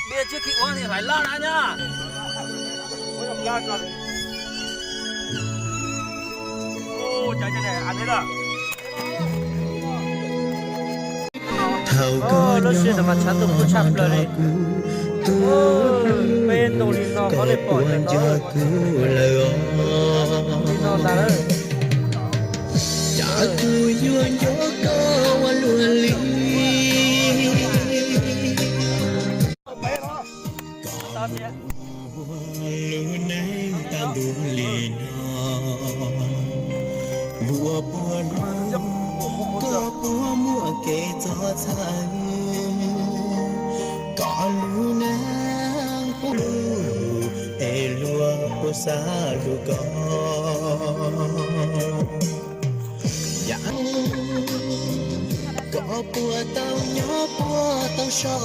bia trước khi uống thì phải lo đã nhá. Ô, trái này ăn thế nào? Nó sẽ là mặt chắn được có chạm rồi đấy. Bên đồ thì nó có thể bỏ cho nó rồi. Thì nó ta đó. Chả cứ yuan gió có luôn lý. Luôn ném ta đúng liền vua buồn có búa mua kể cho thằng có lu nang có lu e lúa có xa lu có có búa tao nhớ búa tao sợ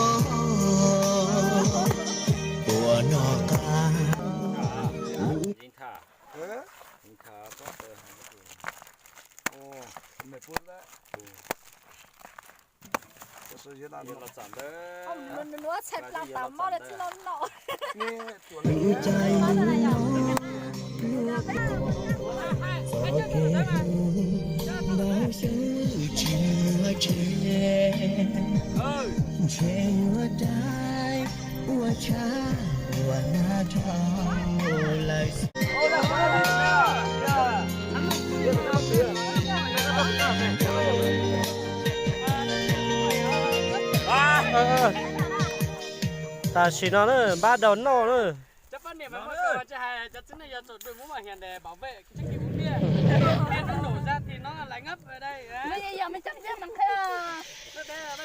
búa nó ca Nhìn thả. Nhìn thả có tờ hàng cái gì. Ô, mệt phút đấy. Nhưng mà giảm đấy. Nó sẽ làm tạm mò để cho nó nọ. tự trái bao giờ chưa che hoa trái hoa cha hoa na trao lại Ta chỉ nó nữa, ba đầu nó nữa. Chắc phân điểm mà coi cho hai chắc chính là giờ tổ đội mũ bảo hiểm để bảo vệ cái chiếc kỳ uống bia. Bia nó nổ ra thì nó là lạnh ấp ở đây. Bây giờ mình chắc biết bằng thế à. Đây là nó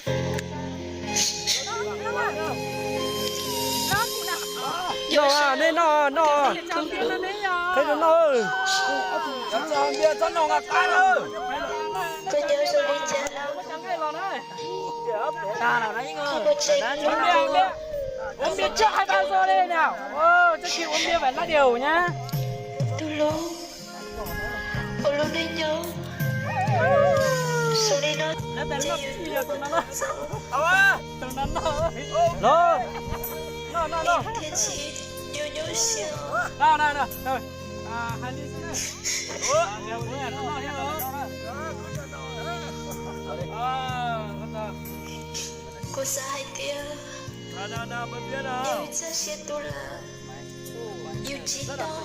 Nó à, nên nó. Thấy nó ơi. Chẳng bia cho nó ngạc cái ơi. Tôi nhớ rồi đi chơi. chẳng cái lon ơi. Ta nào đấy ngơ. Uống bia. Uống bia trước 2-3 giờ đây nào. Ô, chiếc kỳ uống bia phải là điều nhá. Tôi luôn. Tôi luôn đi nhớ. Sao đi nó. Nó đánh nó gì được tụi nó đó. Tụi nó đó. Nó. Thiên chỉ nhớ nhớ xíu. Nào. Rồi. Hai ly xin này. Nhiều bữa nó nói đó. Cô xa hai tia. Nào, bên phía nào. Yêu cha xia tu là. Yêu chỉ đó.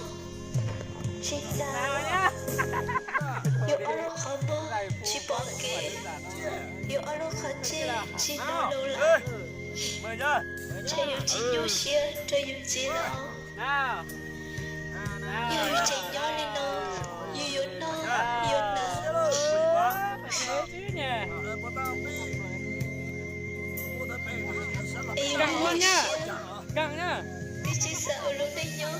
Chỉ ta. Yêu ở lúc khó bố. Chỉ bỏ kê. Yêu ở lúc khó chê. Chỉ nói lâu là. Mời nhá. Cha yêu chỉ yêu xia. Cha yêu chỉ đó. Nào. Yêu chỉ nhỏ lên nó. Yêu nó. Yêu nó. Thế chứ nhỉ. Căng luôn nhá. Căng nhá. Đi chỉ sợ lúc đấy nhớ.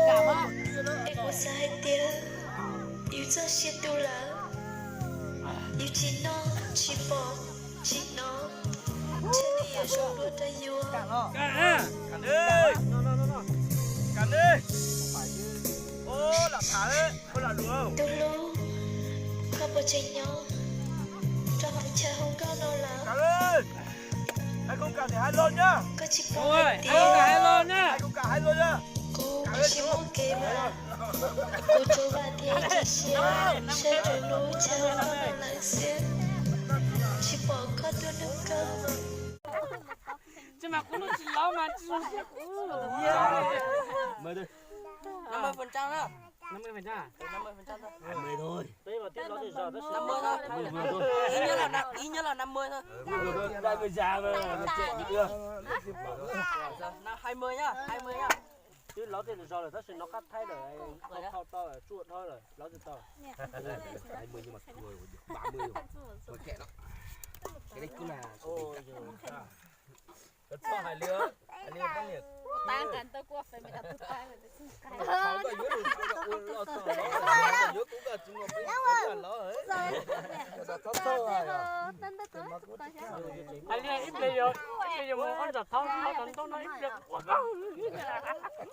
Cảm á. Em có sai tia. Yêu cho xia tu là. Yêu chỉ nó. Chỉ bỏ. Chỉ nó. Chỉ đi yêu sống đua ta yêu. Căng Cắn đi. Cắn đi. Ô, làm thả đấy. Không làm được không? Tu lu. Không có chạy nhau. Cho họ cha không có đâu là. Cắn đi. Anh không cắn thì hai lon nhá. Có chỉ bỏ ôi, hai anh tia. không cả hai lon nhá. Anh không cắn hai lon nhá. Cô chỉ muốn kê mà. Cô cho ba tia chỉ xia. Sẽ trở nối cha không có đâu là xia. Chỉ bỏ có tôi nâng cơ. Chứ mà cũng chỉ lo mà chứ. Mời đi. 50% đó. 50% à? 50% thôi. 20 thôi. Đấy mà tiếp nó thì giờ nó 50 thôi. 10 thôi. Ý nhất là 50 thôi. 10 thôi. Đây người già mà chết chưa? Nào 20 nhá, 20 nhá. chứ nó thì giờ là nó sẽ nó cắt thay rồi không to là chuột thôi rồi nó thì to 20 nhưng mà người 30 rồi. Rồi kệ nó. Cái đấy cứ là ôi giời. Rất to hai lứa. Hai lứa có liệt. Tanกันตัวกลัวไปไม่ได้ตัวตายเลยซึ่งไกล Không có dưới được lo sợ nó. Dưới cũng là chúng nó biết là nó ấy. Giờ có sơ rồi. Anh đi ít đi rồi. Ít đi rồi mua con giật thon thon thon nó ít được.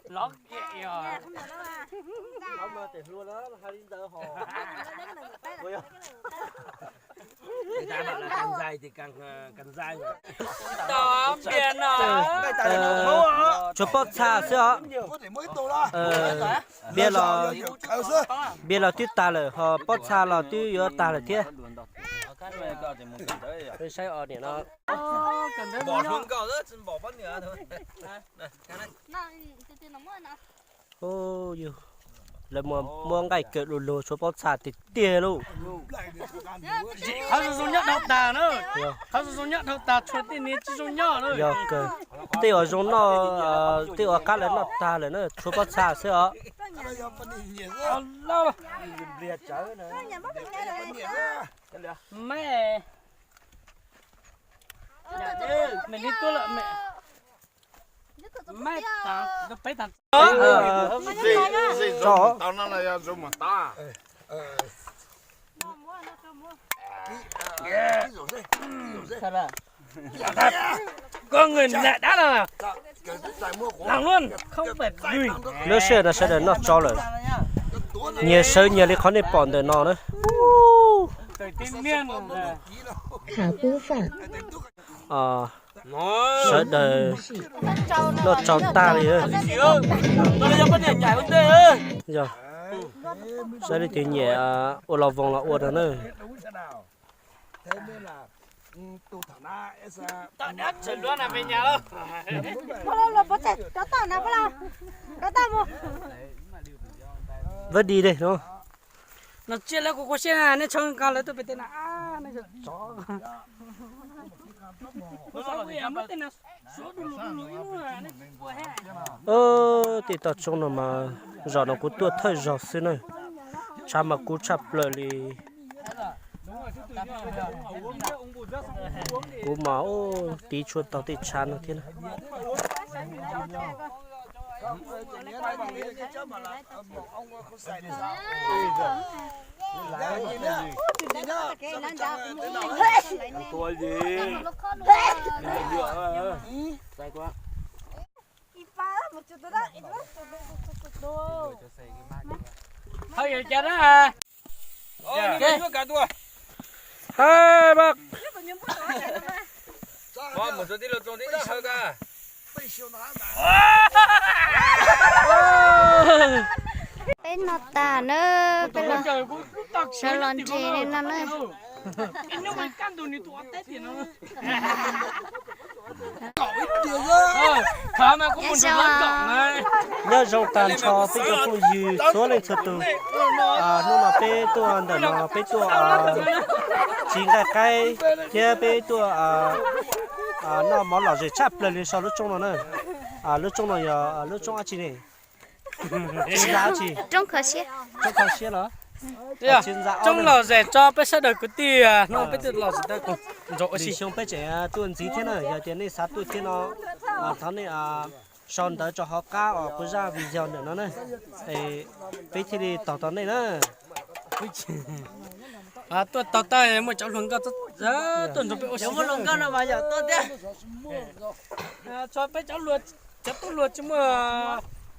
Lót kẹ rồi. không mà tiền luôn đó 2 lít hồ Người ta càng dài thì càng dài đó biển nó chụp bớt xa xưa biết là tuyết ta rồi họ bớt xa là tuyết yếu ta rồi thế tôi sai ở điểm nó bỏ xuống cỏ rất bỏ bớt nữa thôi ô yêu là mua ngày cỡ lù chụp bớt xa thì tiền luônเขาจะdùng nhất đầu tà nữaเขาจะdùng nhất đầu tà chuyện tí ní chỉ dùng nhỏ nữa giờ cơ tí ở trong nó tí ở cá lớn nó ta lớn nó chụp bớt xa xưa lâu liệt chớ nữa mẹ mình đi tu lại mẹ mẹ ta nó phải thằng rõ tao nó là dùng mà ta có người lạ đã là làm luôn không phải gửi nó sẽ đến nó cho rồi nhiều sợi nhiều đi khó để bỏ được nó nữa tới tiên miên好播放， sợ đời nó cho ta đi ơi nó là vấn đề nhảy vấn đề ơi giờ sợ đi chuyện nhẹ ô lò vòng là ô đó nữa thế nên là tu thằng na tao đã chuyển luôn là về nhà đâu vớt đi đây đúng không nó chia lại của xe này nó trong cao lấy tôi phải tên là nó chó nó sao vậy mất tên là số đủ thì tập trung nó mà giờ nó cũng tuột thời giờ xí này cha mà cũng chập lời đi cũng máu tí chuột tao tí chán nó thế này tôi gì sai quá thôi vậy cha đó à cái cả tua hai bác một số tí là trộn tí đó hơi cả bên nó tà nữa, bên nó trời cũng tắc sao lon gì nên nó nữa. nhưng mà căn tụi này tụi tết thì nó thà mà cũng muốn được lớn cổng này nhớ dòng tàn cho bây giờ không dư số lên số từ nhưng mà bé tua ăn được nó bé tua chỉ cái kia bé tua nó món lẩu rồi chắp lên sau lúc trong nó nữa lúc trong nó giờ lúc trong ăn chi này chín giá chi Trong khởi xe. trong khẩu xe đó trong lò rẻ cho bé sẽ được cái tiền nó bé được lò rẻ được cũng rõ vì gì xong bé trẻ tuần gì thế này giờ tiền này sát tuần thế nó thằng này son tới cho họ cá ở cái ra video nữa nó này thì bé thì tao tao này nữa tôi tao tay một cháu lồng cao rất tuần rồi bé ôi cháu lồng cao nào mà giờ tôi thế cho bé cháu luộc cháu tôi luộc chứ mà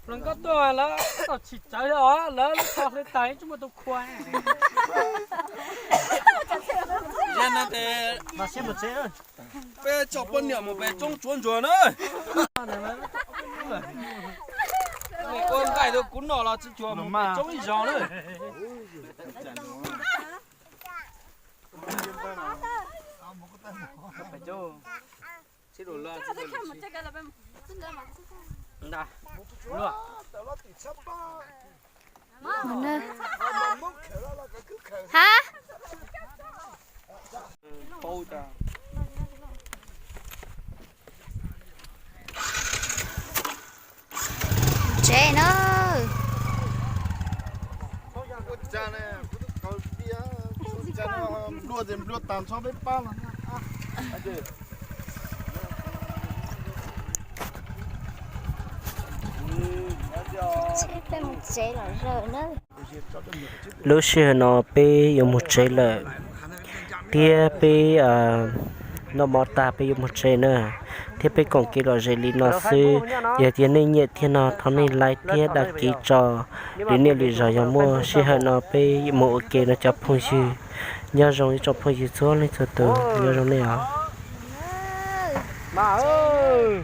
lồng cao tôi là tao chỉ cháu đó là nó thao lên tay chứ mà tôi khoai nên là thế mà xem một chế rồi bé chọc bên nhở một bé trông chuồn chuồn ơi con cái tôi cún nó là chỉ chuồn một bé trông gì gió nữa phải cho chế độ loa chế độ nè loa Nữa. Hả? câu ta Trẻ nó. cha này có bia cha nó lúa tàn so với ba là Trẻ bên một trẻ là rời nữa. lúc xưa nó bé dùng một chế lợi tia bé nó mò ta bây một chế nữa thế bây còn kia là dây nó sư giờ tiền này nhiệt thiên nó thằng này lại tiền đặt ký trò đến này lý do giờ mua xí hơi nó bây một kia nó chấp phong sư nhớ rồi chấp phong sư số lên số từ nhớ rồi này à mà ơi